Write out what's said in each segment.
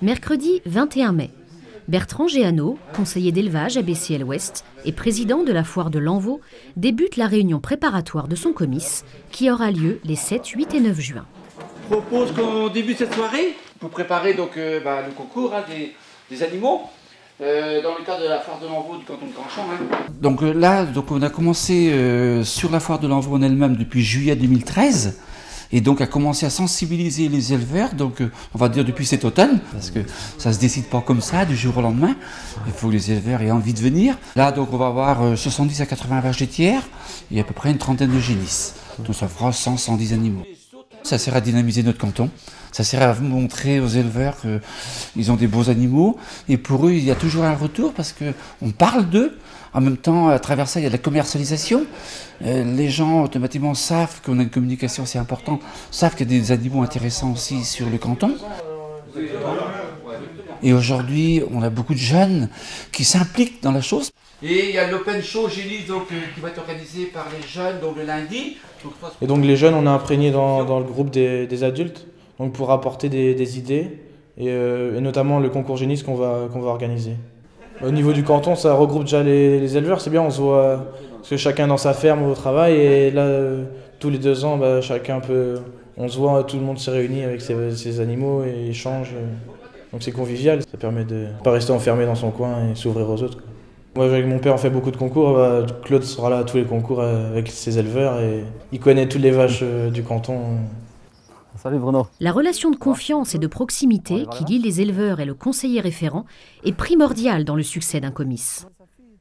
Mercredi 21 mai. Bertrand Géano, conseiller d'élevage à BCL-Ouest et président de la foire de Lanvaux, débute la réunion préparatoire de son comice qui aura lieu les 7, 8 et 9 juin. Je propose qu'on débute cette soirée pour préparer donc, le concours des animaux dans le cadre de la foire de Lanvaux du canton de Canchamp. Donc là, on a commencé sur la foire de Lanvaux en elle-même depuis juillet 2013. Et donc a commencé à sensibiliser les éleveurs, donc on va dire depuis cet automne, parce que ça ne se décide pas comme ça du jour au lendemain. Il faut que les éleveurs aient envie de venir. Là donc on va avoir 70 à 80 vaches laitières et à peu près une trentaine de génisses. Donc ça fera 100-110 animaux. Ça sert à dynamiser notre canton, ça sert à montrer aux éleveurs qu'ils ont des beaux animaux. Et pour eux il y a toujours un retour parce qu'on parle d'eux. En même temps, à travers ça, il y a de la commercialisation. Les gens, automatiquement, savent qu'on a une communication assez importante, savent qu'il y a des animaux intéressants aussi sur le canton. Et aujourd'hui, on a beaucoup de jeunes qui s'impliquent dans la chose. Et il y a l'Open Show Génie qui va être organisé par les jeunes donc le lundi. Et donc les jeunes, on a imprégné dans le groupe des adultes donc pour apporter des idées et notamment le concours Génie qu'on va organiser. Au niveau du canton, ça regroupe déjà les éleveurs, c'est bien, on se voit, parce que chacun dans sa ferme au travail, et là, tous les 2 ans, on se voit, tout le monde se réunit avec ses animaux et échange. Donc c'est convivial, ça permet de ne pas rester enfermé dans son coin et s'ouvrir aux autres. Moi, avec mon père, on fait beaucoup de concours, Claude sera là à tous les concours avec ses éleveurs, et il connaît toutes les vaches du canton. Salut Bruno. La relation de confiance et de proximité qui lie les éleveurs et le conseiller référent est primordiale dans le succès d'un comice.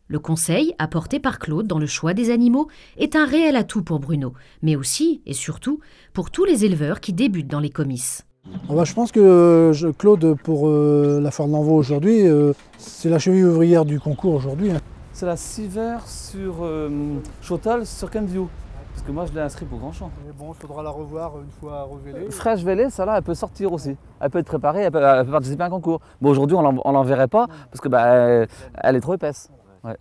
Le conseil, apporté par Claude dans le choix des animaux, est un réel atout pour Bruno, mais aussi et surtout pour tous les éleveurs qui débutent dans les comices. Je pense que Claude, pour la foire de Lanvaux aujourd'hui, c'est la cheville ouvrière du concours aujourd'hui. C'est la Siver sur Chotal sur Kenview. Parce que moi je l'ai inscrit pour Grandchamp. Bon, il faudra la revoir une fois revélée. Fraîche vélée, ça là, elle peut sortir aussi. Elle peut être préparée, elle peut participer à un concours. Bon, aujourd'hui on l'enverrait pas parce que elle est trop épaisse. Ouais.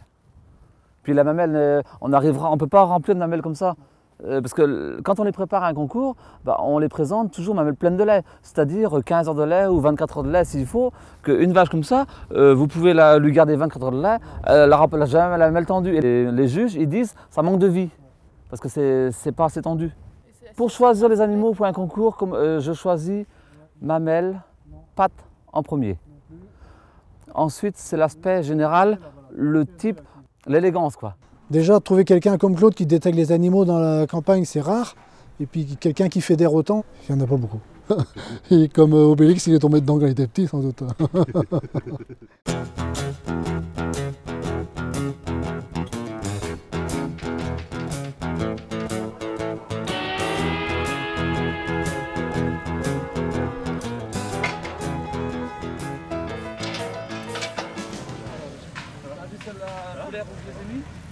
Puis la mamelle, on ne peut pas remplir de mamelles comme ça. Parce que quand on les prépare à un concours, on les présente toujours mamelles pleines de lait. C'est-à-dire 15 heures de lait ou 24 heures de lait s'il faut. Qu'une vache comme ça, vous pouvez lui garder 24 heures de lait, elle n'a jamais la mamelle tendue. Et les juges, ils disent ça manque de vie. Parce que c'est pas assez tendu. Pour choisir les animaux pour un concours, je choisis mamelle, patte en premier. Ensuite, c'est l'aspect général, le type, l'élégance quoi. Déjà, trouver quelqu'un comme Claude qui détecte les animaux dans la campagne, c'est rare. Et puis quelqu'un qui fédère autant, il n'y en a pas beaucoup. Et comme Obélix, il est tombé dedans quand il était petit, sans doute.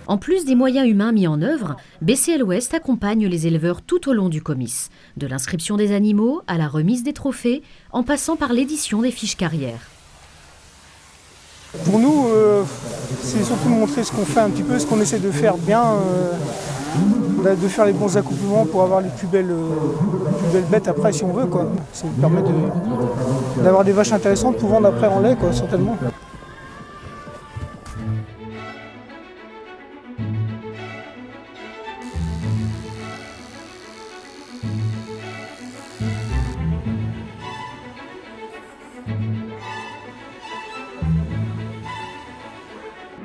En plus des moyens humains mis en œuvre, BCL-Ouest accompagne les éleveurs tout au long du comice, de l'inscription des animaux à la remise des trophées, en passant par l'édition des fiches carrières. Pour nous, c'est surtout montrer ce qu'on fait un petit peu, ce qu'on essaie de faire bien, de faire les bons accouplements pour avoir les plus belles bêtes après si on veut, quoi. Ça nous permet d'avoir des vaches intéressantes pour vendre après en lait, quoi, certainement.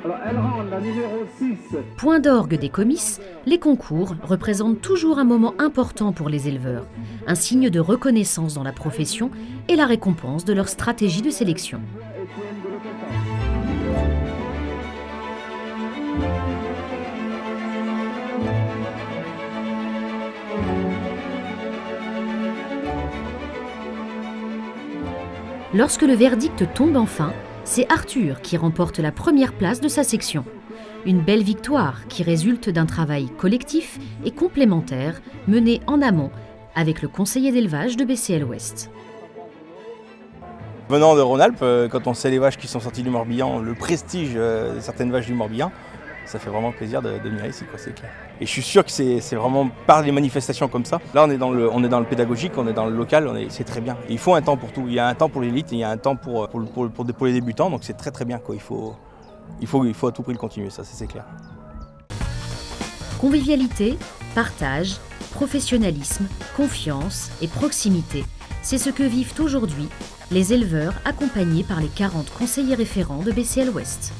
Alors elle rentre, la numéro 6. Point d'orgue des comices, les concours représentent toujours un moment important pour les éleveurs, un signe de reconnaissance dans la profession et la récompense de leur stratégie de sélection. Lorsque le verdict tombe enfin, c'est Arthur qui remporte la première place de sa section. Une belle victoire qui résulte d'un travail collectif et complémentaire mené en amont avec le conseiller d'élevage de BCL-Ouest. Venant de Rhône-Alpes, quand on sait les vaches qui sont sorties du Morbihan, le prestige de certaines vaches du Morbihan, ça fait vraiment plaisir de venir ici, quoi, c'est clair. Et je suis sûr que c'est vraiment par les manifestations comme ça. Là, on est dans le pédagogique, on est dans le local, c'est très bien. Et il faut un temps pour tout. Il y a un temps pour l'élite, il y a un temps pour les débutants, donc c'est très bien, quoi. Il faut à tout prix le continuer, ça c'est clair. Convivialité, partage, professionnalisme, confiance et proximité, c'est ce que vivent aujourd'hui les éleveurs accompagnés par les 40 conseillers référents de BCL Ouest.